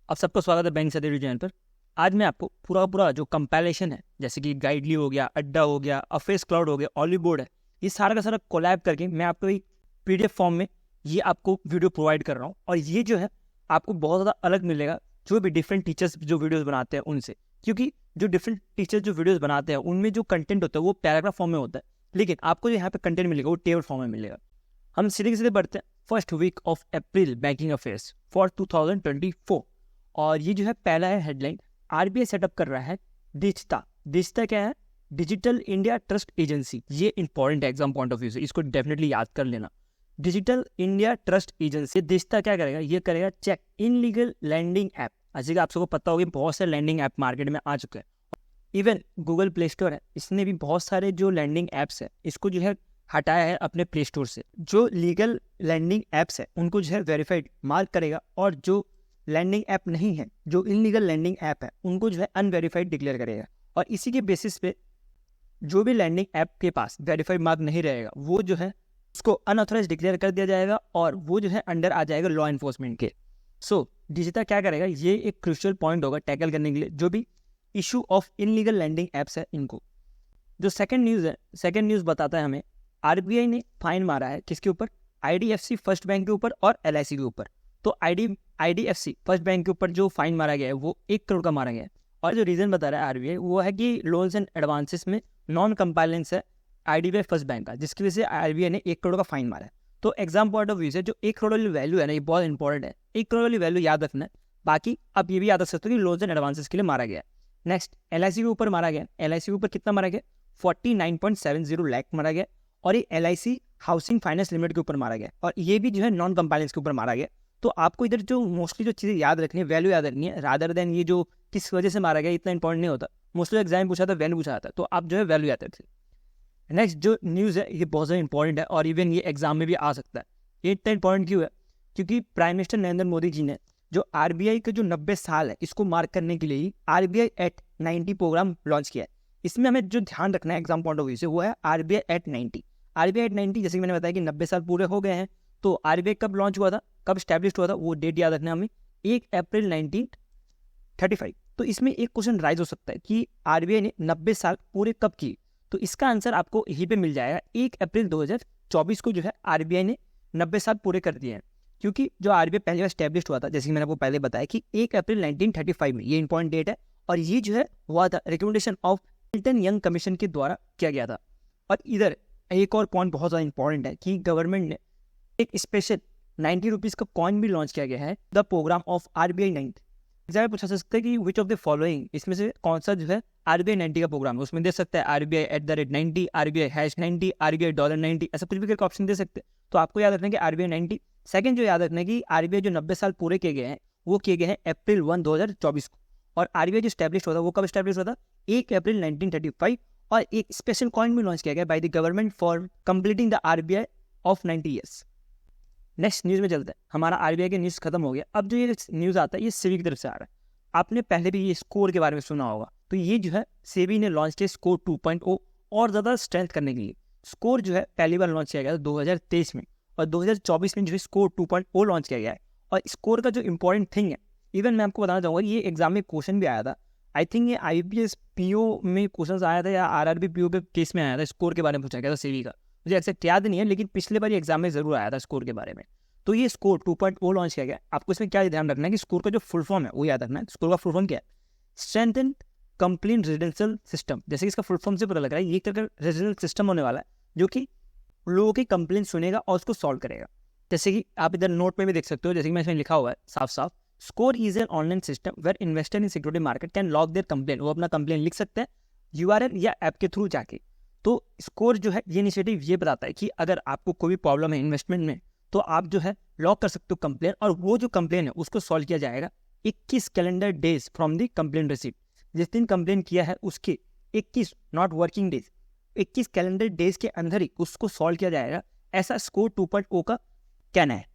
आप सबका स्वागत है बैंक सैलरी चैनल पर। आज मैं आपको पूरा जो कंपाइलेशन है, जैसे कि गाइडली हो गया, अड्डा हो गया, अफेस क्लाउड हो गया, ऑलीबोर्ड है, ये सारा का सारा कोलैब करके मैं आपको एक पीडीएफ फॉर्म में ये आपको वीडियो प्रोवाइड कर रहा हूँ। और ये जो है आपको बहुत ज़्यादा अलग मिलेगा जो भी डिफरेंट टीचर्स जो वीडियोज़ बनाते हैं उनसे, क्योंकि जो डिफरेंट टीचर्स जो वीडियोज़ बनाते हैं उनमें जो कंटेंट होता है वो पैराग्राफ फॉर्म में होता है, लेकिन आपको जो यहाँ पे कंटेंट मिलेगा वो टेबल फॉर्म में मिलेगा। हम सीधे बढ़ते हैं first week of April banking affairs for 2024। और ये जो है पहला है हेडलाइन, आरबीआई सेटअप कर रहा है डिजिटा क्या है, डिजिटल इंडिया ट्रस्ट एजेंसी। ये इंपॉर्टेंट है एग्जाम पॉइंट ऑफ व्यू से, इसको डेफिनेटली याद कर लेना। डिजिटल इंडिया ट्रस्ट एजेंसी डिजिटा क्या करेगा, ये करेगा चेक इनलीगल लैंडिंग ऐप। जैसे कि आप सबको पता होगा बहुत सारे लैंडिंग ऐप मार्केट में आ चुके हैं। इवन गूगल प्ले स्टोर है, इसने भी बहुत सारे जो लैंडिंग ऐप्स है इसको जो है हटाया है अपने प्ले स्टोर से। जो लीगल लैंडिंग ऐप्स है उनको जो है वेरीफाइड मार्क करेगा, और जो लैंडिंग ऐप नहीं है, जो इनलीगल लैंडिंग ऐप है, उनको जो है अनवेरीफाइड डिक्लेयर करेगा। और इसी के बेसिस पे जो भी लैंडिंग ऐप के पास वेरीफाइड मार्क नहीं रहेगा वो जो है उसको अनऑथराइज डिक्लेयर कर दिया जाएगा, और वो जो है अंडर आ जाएगा लॉ एनफोर्समेंट के। सो डिजिटा क्या करेगा, ये एक क्रूशियल पॉइंट होगा टैकल करने के लिए जो भी issue of illegal lending apps है इनको। जो सेकेंड न्यूज़ है, सेकेंड न्यूज़ बताता है हमें आरबीआई ने फाइन मारा है किसके ऊपर, आईडीएफसी फर्स्ट बैंक के ऊपर और एलआईसी के ऊपर। तो आईडीएफसी फर्स्ट बैंक के ऊपर जो फाइन मारा गया है वो 1 करोड़ का मारा गया है। और जो रीजन बता रहा है आरबीआई वो है कि लोन्स एंड एडवांसेस में नॉन कंप्लायंस है आईडीबीआई फर्स्ट बैंक का, जिसकी वजह से आरबीआई ने 1 करोड़ का फाइन मारा है। तो एग्जाम पॉइंट ऑफ व्यू से जो 1 करोड़ वाली वैल्यू है ना, ये बहुत इंपॉर्टेंट है। 1 करोड़ वाली वैल्यू याद रखना है। बाकी आप ये भी याद रख सकते हो कि लोन्स एंड एडवांसेस के लिए मारा गया है। नेक्स्ट एलआईसी के ऊपर मारा गया। एलआईसी के ऊपर कितना मारा गया, 49.70 लाख मारा गया। और ये एलआईसी हाउसिंग फाइनेंस लिमिटेड के ऊपर मारा गया, और ये भी जो है नॉन कंप्लायंस के ऊपर मारा गया। तो आपको इधर जो मोस्टली जो चीज़ें याद रखनी है, वैल्यू याद रखनी है, रादर देन ये जो किस वजह से मारा गया इतना इंपॉर्टेंट नहीं होता। मोस्टली एग्जाम पूछा था, वैल्यू पूछा था, तो आप जो है वैल्यू याद रखिए। नेक्स्ट जो न्यूज़ है ये बहुत ज़्यादा इंपॉर्टेंट है, और इवन ये एग्जाम में भी आ सकता है। ये इतना इंपॉर्टेंट क्यों है, क्योंकि प्राइम मिनिस्टर नरेंद्र मोदी जी ने जो आरबीआई के जो 90 साल है इसको मार्क करने के लिए ही आरबीआई एट 90 प्रोग्राम लॉन्च किया है। इसमें हमें जो ध्यान रखना है एग्जाम पॉइंट ऑफ व्यू से वो है आरबीआई एट 90। आरबीआई एट 90 जैसे कि मैंने बताया कि 90 साल पूरे हो गए हैं। तो आरबीआई कब लॉन्च हुआ था, कब स्टैब्लिश हुआ था, वो डेट याद रखना है हमें, 1 अप्रैल 1935। तो इसमें एक क्वेश्चन राइज हो सकता है कि आरबीआई ने 90 साल पूरे कब किए। तो इसका आंसर आपको यहीं पे मिल जाएगा, 1 अप्रैल 2024 को जो है आरबीआई ने 90 साल पूरे कर दिए हैं। क्योंकि जो आरबीआई पहली बार स्टैब्लिश हुआ था, जैसे कि मैंने आपको पहले बताया कि 1 अप्रैल 1935 में, ये इंपॉर्टेंट डेट है। और ये जो है हुआ था recommendation of Milton young commission के द्वारा किया गया था। और इधर एक और पॉइंट बहुत ज़्यादा इंपॉर्टेंट है कि गवर्नमेंट ने एक स्पेशल 90 रुपीज़ का कॉइन भी लॉन्च किया गया है, the programme of RBI 90। Exam पूछा सकता है कि विच ऑफ द फॉलोइंग, इसमें से कौन सा जो है आरबीआई 90 का प्रोग्राम है। उसमें दे सकता है आरबीआई @90, आरबीआई #90, आरबीआई $90, ऐसा कुछ भी करके ऑप्शन दे सकते हैं। तो आपको याद रखना है कि आरबीआई 90। सेकंड जो याद रखना है कि आरबीआई जो 90 साल पूरे किए गए हैं वो किए गए हैं अप्रैल 1, 2024 को। और आरबीआई जो स्टैब्लिश हुआ था वो कब स्टैब्लिश हुआ था, 1 अप्रैल 1935। और एक स्पेशल कॉइन भी लॉन्च किया गया by the government for completing the RBI of 90 years. Next news में चलते हैं। हमारा आरबीआई के न्यूज़ खत्म हो गया। अब जो ये न्यूज़ आता है ये सेबी की तरफ से आ रहा है। आपने पहले भी ये स्कोर के बारे में सुना होगा। तो ये जो है सेबी ने लॉन्च किया स्कोर 2.0 और ज़्यादा स्ट्रेंथ करने के लिए। स्कोर जो है पहली बार लॉन्च किया गया था 2023 में, और 2024 में जो है स्कोर 2.0 लॉन्च किया गया है। और स्कोर का जो इंपॉर्टेंट थिंग है, इवन मैं आपको बताना चाहूँगा ये एग्जाम में क्वेश्चन भी आया था। आई थिंक ये आईपीएस पीओ में क्वेश्चन आया था या आरआरबी पीओ के केस में आया था। स्कोर के बारे में पूछा गया था सेबी का, मुझे एक्जैक्ट याद नहीं है, लेकिन पिछले बार एग्जाम में जरूर आया था स्कोर के बारे में। तो ये स्कोर 2.0 लॉन्च किया गया। आपको इसमें क्या ध्यान रखना है कि स्कोर का जो फुल फॉर्म है वो याद रखना है। स्कोर का फुल फॉर्म क्या है, स्ट्रेंथन कंप्लेंट रेजिडेंशियल सिस्टम। जैसे कि इसका फुल फॉर्म से पता लग रहा है ये एक रेजिडेंशियल सिस्टम होने वाला है जो कि लोगों की कंप्लेंट सुनेगा और उसको सॉल्व करेगा। जैसे कि आप इधर नोट में भी देख सकते हो, जैसे कि मैं इसमें लिखा हुआ है साफ साफ, score is an online system where investor in security market can log their complaint. वो अपना कंप्लेंट लिख सकते हैं यूआरएल या ऐप के थ्रू जाके। तो स्कोर जो है ये इनिशिएटिव ये बताता है कि अगर आपको कोई भी प्रॉब्लम है इन्वेस्टमेंट में तो आप जो है लॉक कर सकते हो कंप्लेन, और वो जो कंप्लेन है उसको सॉल्व किया जाएगा 21 calendar days from the complain receive. जिस दिन कंप्लेन किया है उसके 21 not working days, 21 calendar days के अंदर ही उसको सॉल्व किया जाएगा। ऐसा स्कोर 2.0 का कहना है।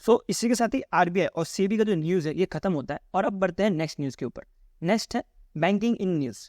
सो इसी के साथ ही आरबीआई और सेबी का जो न्यूज़ है ये खत्म होता है। और अब बढ़ते हैं नेक्स्ट न्यूज़ के ऊपर। नेक्स्ट है banking in news.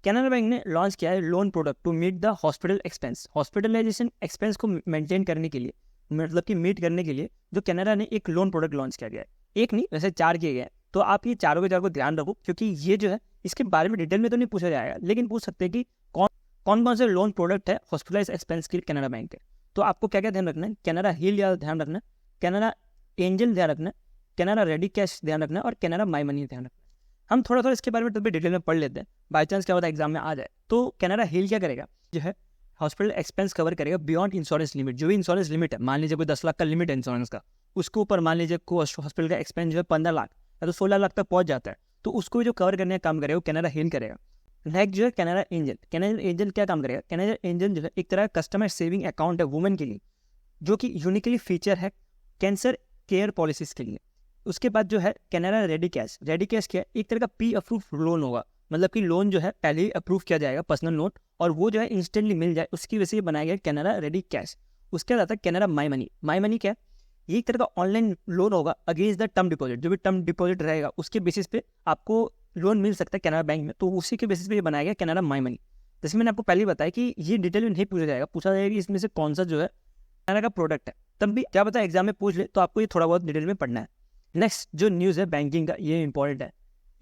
Canara bank ने लॉन्च किया है loan product to meet the hospital expense. Hospitalisation expense को मेंटेन करने के लिए, मतलब कि मीट करने के लिए जो कैनरा ने एक लोन प्रोडक्ट लॉन्च किया गया है। एक नहीं, वैसे 4 किए गए हैं। तो आप ये चारों के चारों को ध्यान रखो, क्योंकि ये जो है इसके बारे में डिटेल में तो नहीं पूछा जाएगा, लेकिन पूछ सकते हैं कि कौन कौन से लोन प्रोडक्ट है हॉस्पिटलाइज एक्सपेंस के कैनरा बैंक के। तो आपको क्या क्या ध्यान रखना है, कैनरा हील ध्यान रखना है, कैनरा एंजल ध्यान रखना है, कैनरा रेडी कैश ध्यान रखना है और कैनरा माई मनी ध्यान रखना है। हम थोड़ा थोड़ा इसके बारे में तभी डिटेल में पढ़ लेते हैं, बाई चांस क्या होता है एग्जाम में आ जाए। तो कैनरा हील क्या करेगा, जो है हॉस्पिटल एक्सपेंस कवर करेगा बियॉन्ड इंश्योरेंस लिमिट। जो भी इंश्योरेंस लिमिट है, मान लीजिए कोई 10 लाख का लिमिट है इंश्योरेंस का, उसके ऊपर मान लीजिए कोई हॉस्पिटल का एक्सपेंस जो है 15 लाख या तो 16 लाख तक पहुंच जाता है, तो उसको भी जो कवर करने का काम करेगा वो कैनरा हील करेगा। नेक्स्ट जो है कैनरा एंजल। कैनरा एंजल क्या काम करेगा, कैनरा एंजल जो है एक तरह का कस्टमर सेविंग अकाउंट है वुमेन के लिए, जो कि यूनिकली फीचर है कैंसर केयर पॉलिसीज के लिए। उसके बाद जो है Canara ready cash. Ready cash क्या है, एक तरह का प्री अप्रूव लोन होगा, मतलब कि लोन जो है पहले ही अप्रूव किया जाएगा पर्सनल लोन, और वो जो है इंस्टेंटली मिल जाए, उसकी वजह से बनाया गया कैनरा रेडी कैश। उसके बाद आता है Canara my money. My money क्या है, ये एक तरह का ऑनलाइन लोन होगा अगेंस्ट द टर्म डिपॉजिट। जो भी टर्म डिपॉजिट रहेगा उसके बेसिस पे आपको लोन मिल सकता है कैनरा बैंक में, तो उसी के बेसिस पे ये बनाया गया कैनरा माई मनी। जैसे मैंने आपको पहले बताया कि ये डिटेल में नहीं पूछा जाएगा, पूछा जाएगा कि इसमें से कौन सा जो है कैनरा का प्रोडक्ट है, तब भी क्या पता एग्जाम में पूछ ले, तो आपको ये थोड़ा बहुत डिटेल में पढ़ना है। नेक्स्ट जो न्यूज़ है बैंकिंग का, ये इंपॉर्टेंट है।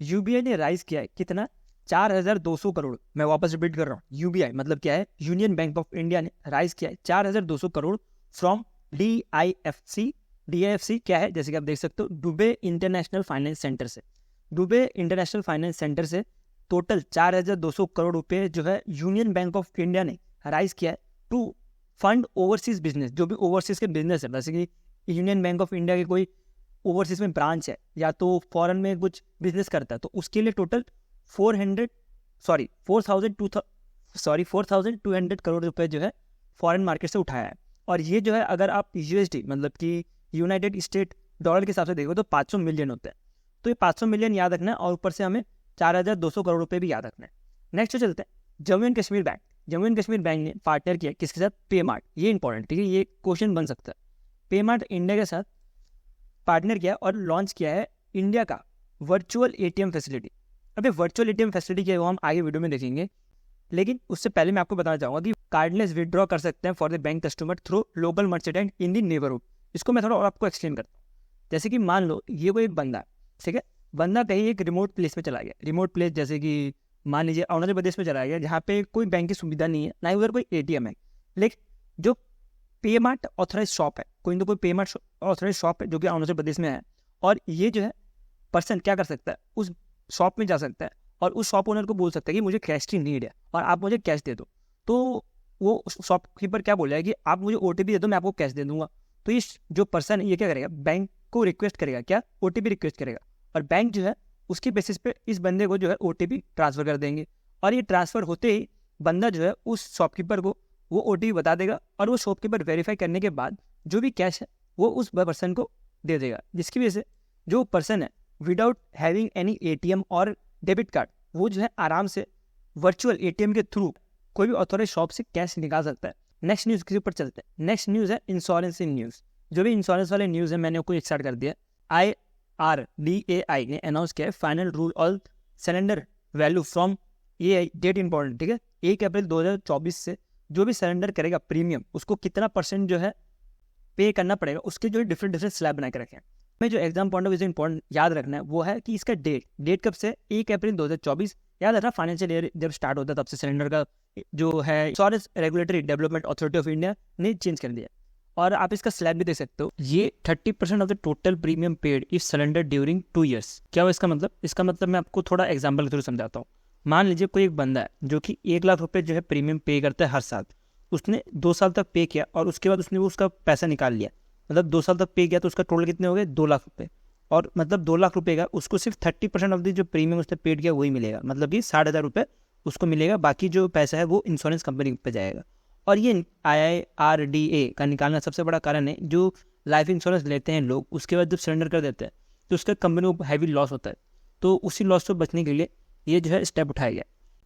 यूबीआई ने राइज किया है कितना, 4200 करोड़। मैं वापस रिपीट कर रहा हूँ, यूबीआई मतलब क्या है, यूनियन बैंक ऑफ इंडिया ने राइज किया है 4200 करोड़ फ्रॉम DIFC। DIFC क्या है, जैसे कि आप देख सकते हो, दुबे इंटरनेशनल फाइनेंस सेंटर से। दुबे इंटरनेशनल फाइनेंस सेंटर से टोटल 4200 करोड़ रुपए जो है यूनियन बैंक ऑफ इंडिया ने राइज किया है टू फंड ओवरसीज बिजनेस। जो भी ओवरसीज के बिजनेस है, जैसे कि यूनियन बैंक ऑफ इंडिया के कोई ओवरसीज में ब्रांच है या तो फॉरेन में कुछ बिजनेस करता है, तो उसके लिए टोटल 4,200 करोड़ रुपए जो है फॉरेन मार्केट से उठाया है। और ये जो है अगर आप USD मतलब कि यूनाइटेड स्टेट डॉलर के हिसाब से देखो तो 500 मिलियन होता है। तो ये 500 मिलियन याद रखना है और ऊपर से हमें 4200 करोड़ रुपए भी याद रखना है। नेक्स्ट चलते हैं Jammu and Kashmir bank. Jammu and Kashmir bank ने पार्टनर किया किसके साथ, पेमार्ट। ये इंपॉर्टेंट, ठीक है, ये क्वेश्चन बन सकता है। पेमार्ट इंडिया के साथ पार्टनर किया और लॉन्च किया है इंडिया का वर्चुअल ATM फैसिलिटी। अभी वर्चुअल ATM फैसिलिटी क्या है वो हम आगे वीडियो में देखेंगे, लेकिन उससे पहले मैं आपको बताना चाहूँगा कि कार्डलेस विड्रॉ कर सकते हैं for the bank customer through local merchant in the neighbourhood. इसको मैं थोड़ा और आपको एक्सप्लेन करता हूँ। जैसे कि मान लो ये कोई एक बंदा है, ठीक है, बंदा कहीं एक रिमोट प्लेस में चला गया। रिमोट प्लेस जैसे कि मान लीजिए अरुणाचल प्रदेश में चला गया, जहाँ पे कोई बैंक की सुविधा नहीं है, ना ही उधर कोई ATM है, लेकिन जो पेमार्ट ऑथराइज शॉप है, कोई ना कोई पेमार्ट ऑथराइज शॉप है जो कि अरुणाचल प्रदेश में है, और ये जो है पर्सन क्या कर सकता है, उस शॉप में जा सकता है और उस शॉप ओनर को बोल सकता है कि मुझे कैश की नीड है और आप मुझे कैश दे दो। तो वो शॉपकीपर क्या बोलेगा कि आप मुझे OTP दे दो, मैं आपको कैश दे दूंगा। तो ये जो पर्सन है ये क्या करेगा, बैंक को रिक्वेस्ट करेगा, क्या OTP रिक्वेस्ट करेगा, और बैंक जो है उसके बेसिस पे इस बंदे को जो है OTP ट्रांसफर कर देंगे। और ये ट्रांसफर होते ही बंदा जो है उस शॉपकीपर को वो OTP बता देगा, और वो शॉपकीपर वेरीफाई करने के बाद जो भी कैश है वो उस पर्सन को दे देगा, जिसकी वजह से जो पर्सन है विदाउट हैविंग एनी ATM और डेबिट कार्ड, वो जो है आराम से वर्चुअल ATM के थ्रू कोई भी ऑथोराइज शॉप से कैश निकाल सकता है। नेक्स्ट न्यूज़ के ऊपर चलते हैं। नेक्स्ट न्यूज़ है इंश्योरेंस इन न्यूज़। जो भी इंश्योरेंस वाले न्यूज़ है मैंने आपको स्टार्ट कर दिया। IRDAI ने अनाउंस किया है final rule all surrender value from AI date important, ठीक है, 1 अप्रैल 2024 से जो भी सरेंडर करेगा प्रीमियम उसको कितना % जो है पे करना पड़ेगा, उसके जो डिफरेंट स्लैब बना के रखे हैं। मैं जो एग्जाम पॉइंट ऑफ व्यू से इंपॉर्टेंट याद रखना है वो है कि इसका डेट कब से, 1 अप्रैल 2024 याद रखना। फाइनेंशियल ईयर जब स्टार्ट होता है तब से सिलेंडर का जो है insurance regulatory development authority of India ने चेंज कर दिया। और आप इसका स्लैब भी देख सकते हो, ये 30% of the total premium paid if cylinder during 2 years। क्या हो इसका मतलब, इसका मतलब मैं आपको थोड़ा एग्जाम्पल के थ्रू समझाता हूँ। मान लीजिए कोई एक बंदा है जो कि 1 लाख रुपए जो है प्रीमियम पे करता है हर साल, उसने 2 साल तक पे किया और उसके बाद उसने वो उसका पैसा निकाल लिया, मतलब 2 साल तक पे किया तो उसका टोटल कितने हो गए, 2 लाख रुपए। और मतलब 2 लाख रुपए का उसको सिर्फ 30% ऑफ द जो प्रीमियम उसने पेड किया वही मिलेगा, मतलब कि 60,000 रुपये उसको मिलेगा, बाकी जो पैसा है वो इंश्योरेंस कंपनी पे जाएगा। और ये IRDA का निकालना सबसे बड़ा कारण है, जो लाइफ इंश्योरेंस लेते हैं लोग उसके बाद जब सरेंडर कर देते हैं तो उसका कंपनी को हैवी लॉस होता है, तो उसी लॉस से बचने के लिए ये जो है स्टेप उठाया गया।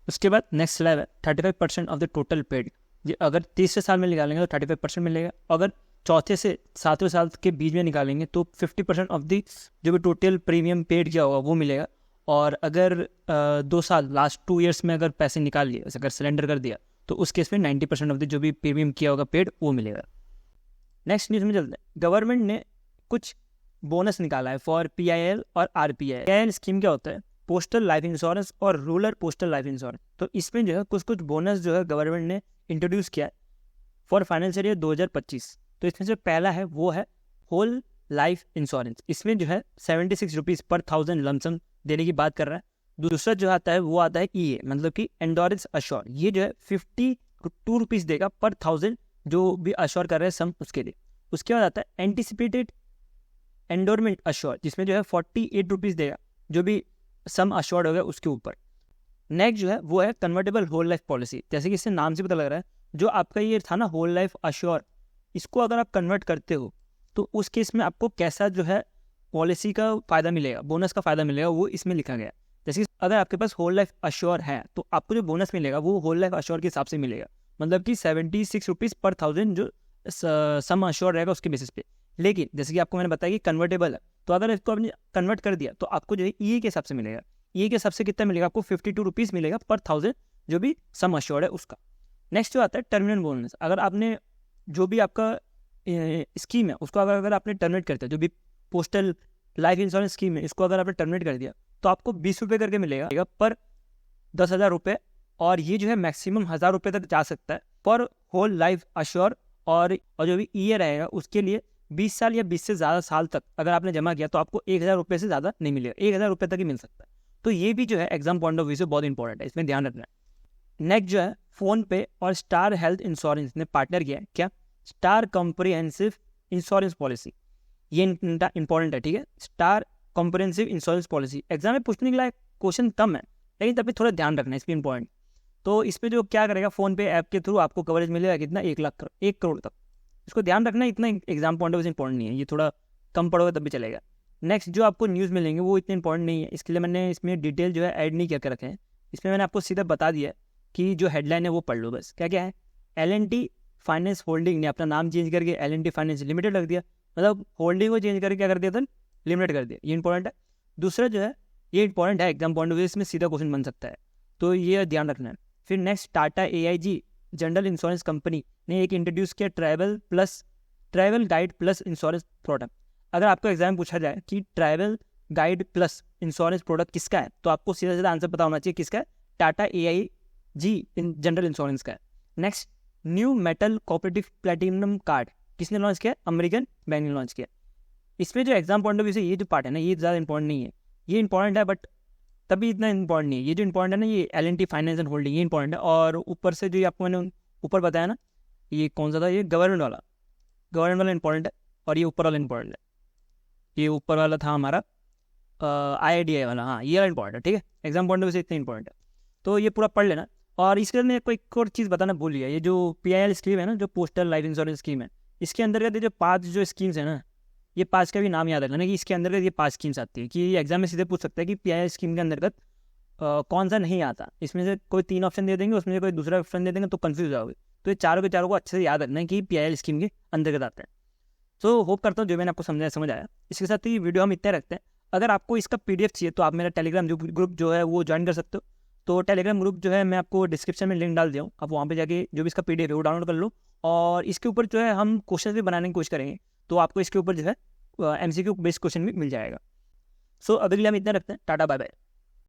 उसके बाद नेक्स्ट स्लैब है 35% ऑफ द टोटल पेड। ये अगर 30 साल में निकालेंगे तो 35% मिलेगा, अगर 4थे से 7वें साल के बीच में निकालेंगे तो 50% ऑफ द जो भी टोटल प्रीमियम पेड किया होगा वो मिलेगा। और अगर 2 साल लास्ट 2 years में अगर पैसे निकाल लिए, अगर सिलेंडर कर दिया, तो उस केस में 90% ऑफ द जो भी प्रीमियम किया होगा पेड वो मिलेगा। नेक्स्ट न्यूज़ में चलते हैं। गवर्नमेंट ने कुछ बोनस निकाला है फॉर PIL और RPIL। PIL स्कीम क्या होता है? पोस्टल लाइफ इंश्योरेंस और रूरल पोस्टल लाइफ इंश्योरेंस। तो इसमें जो है कुछ बोनस जो है गवर्नमेंट ने इंट्रोड्यूस किया है फॉर फाइनेंशियल ईयर 2025। तो इसमें जो पहला है वो है होल लाइफ इंश्योरेंस। इसमें जो है 76 रुपीज़ पर 1000 लमसम देने की बात कर रहा है। दूसरा जो आता है वो आता है EA, मतलब कि एंडोरेंस अश्योर। ये जो है 52 रुपीज़ देगा पर 1000 जो भी अश्योर कर रहे हैं सम उसके लिए। उसके बाद आता है एंटिसिपेटेड एंडोरमेंट अश्योर, जिसमें जो है 48 रुपीज़ देगा जो भी सम अश्योर्ड हो गया उसके ऊपर। नेक्स्ट जो है वो है कन्वर्टेबल होल लाइफ पॉलिसी। जैसे कि इससे नाम से पता लग रहा है, जो आपका ये था ना होल लाइफ अश्योर, इसको अगर आप कन्वर्ट करते हो तो उस केस में आपको कैसा जो है पॉलिसी का फ़ायदा मिलेगा, बोनस का फ़ायदा मिलेगा, वो इसमें लिखा गया है। जैसे कि अगर आपके पास होल लाइफ अश्योर है तो आपको जो बोनस मिलेगा वो होल लाइफ अश्योर के हिसाब से मिलेगा, मतलब कि 76 रुपीज़ पर 1000 जो सम अश्योर रहेगा उसके बेसिस पे। लेकिन जैसे कि आपको मैंने बताया कि कन्वर्टेबल है, तो अगर इसको आपने कन्वर्ट कर दिया तो आपको जो है EA के हिसाब से मिलेगा। EA के हिसाब से कितना मिलेगा आपको? 52 रुपीज़ मिलेगा पर 1000 जो भी सम अश्योर्ड है उसका। नेक्स्ट जो आता है टर्मिनल बोनस। अगर आपने जो भी आपका स्कीम है उसको अगर आपने टर्मिनेट कर दिया, जो भी पोस्टल लाइफ इंश्योरेंस स्कीम है इसको अगर आपने टर्मिनेट कर दिया तो आपको 20 रुपये करके मिलेगा पर 10,000 रुपये, और ये जो है मैक्सिमम 1000 रुपये तक जा सकता है पर होल लाइफ अश्योर। और जो भी EA रहेगा उसके लिए 20 साल या 20 से ज़्यादा साल तक अगर आपने जमा किया तो आपको 1000 रुपये से ज़्यादा नहीं मिलेगा, 1000 रुपये तक ही मिल सकता है। तो ये भी जो है एग्जाम पॉइंट ऑफ व्यू से बहुत इंपॉर्टेंट है, इसमें ध्यान रखना है। नेक्स्ट जो है फ़ोन पे और स्टार हेल्थ इंश्योरेंस ने पार्टनर किया है। क्या? Star comprehensive insurance policy. ये इंपॉर्टेंट है, ठीक है। Star comprehensive insurance policy exam में पूछने के लिए क्वेश्चन कम है, लेकिन तभी थोड़ा ध्यान रखना है, इसमें इंपॉर्टेंट। तो इसमें जो क्या करेगा, फ़ोन पे ऐप के थ्रू आपको कवरेज मिलेगा कितना? 1 करोड़ तक। इसको ध्यान रखना है, इतना एग्जाम पॉइंट ऑफ व्यू से इंपॉर्टेंट नहीं है, ये थोड़ा कम पढ़ोगे तब भी चलेगा। नेक्स्ट जो आपको न्यूज़ मिलेंगे वो इतने इंपॉर्टेंट नहीं है, इसके लिए मैंने इसमें डिटेल जो है ऐड नहीं करके रखे हैं। इसमें मैंने आपको सीधा बता दिया है कि जो हेडलाइन है वो पढ़ लो बस। क्या क्या है? L&T फाइनेंस होल्डिंग ने अपना नाम चेंज करके L&T फाइनेंस लिमिटेड रख दिया, मतलब होल्डिंग को चेंज करके क्या कर दिया था? लिमिटेड कर दिया। ये इंपॉर्टेंट है। दूसरा जो है ये इंपॉर्टेंट है एग्जाम पॉइंट ऑफ व्यू, इसमें सीधा क्वेश्चन बन सकता है, तो ये ध्यान रखना है। फिर next Tata AIG general insurance company ने एक इंट्रोड्यूस किया travel guide plus insurance product. अगर आपको एग्जाम पूछा जाए कि travel guide plus insurance product किसका है तो आपको सीधा सीधा आंसर पता होना चाहिए किसका है? टाटा AIG जनरल इंश्योरेंस का है। Next new metal cooperative platinum card किसने लॉन्च किया? अमेरिकन बैंक ने लॉन्च किया। इसमें जो एग्जाम पॉइंट ऑफ व्यू से ये जो पार्ट है ना ये ज़्यादा इंपॉर्टेंट नहीं है, ये इंपॉर्टेंट है बट तभी इतना इंपॉर्टेंट नहीं है। ये जो इंपॉर्टेंट है ना ये L&T फाइनेंस एंड होल्डिंग, ये इंपॉर्टेंट है। और ऊपर से जो आपको मैंने ऊपर बताया ना ये कौन सा था? ये गवर्नमेंट वाला इंपॉर्टेंट है, और ये ऊपर वाला इंपॉर्टेंट है। ये ऊपर वाला था हमारा IIDI वाला, हाँ ये वाला इंपॉर्टेंट है, ठीक है। एग्जाम पॉइंट ऑफ व्यू से इतना इंपॉर्टेंट है, तो ये पूरा पढ़ लेना। और इसके अंदर मैं कोई एक और चीज़ बताना भूल गया, ये जो PIL स्कीम है ना, जो पोस्टल लाइफ इंश्योरेंस स्कीम है, इसके अंतर्गत ये जो 5 जो स्कीम्स है ना, ये 5 का भी नाम याद रखना कि इसके अंतर्गत ये 5 स्कीम्स आती है। कि एग्जाम में सीधे पूछ सकता है कि PIL स्कीम के अंतर्गत कौन सा नहीं आता। इसमें से कोई 3 ऑप्शन दे देंगे, उसमें से कोई दूसरा ऑप्शन दे देंगे तो कन्फ्यूज हो जाओगे। तो ये चारों के चारों को अच्छे से याद रखना है कि PIL स्कीम के अंतर्गत आता है। सो होप करता हूँ जो मैंने आपको समझाया समझ आया। इसके साथ ही वीडियो हम इतने रखते हैं। अगर आपको इसका PDF चाहिए तो आप मेरा टेलीग्राम ग्रुप जो है वो ज्वाइन कर सकते हो। तो टेलीग्राम ग्रुप जो है मैं आपको डिस्क्रिप्शन में लिंक डाल दिया हूँ, आप वहाँ पे जाके जो भी इसका PDF है वो डाउनलोड कर लो। और इसके ऊपर जो है हम क्वेश्चन भी बनाने की कोशिश करेंगे, तो आपको इसके ऊपर जो है MCQ बेस्ड क्वेश्चन भी मिल जाएगा। सो अभी के लिए हम इतना रखते हैं। Tata bye bye.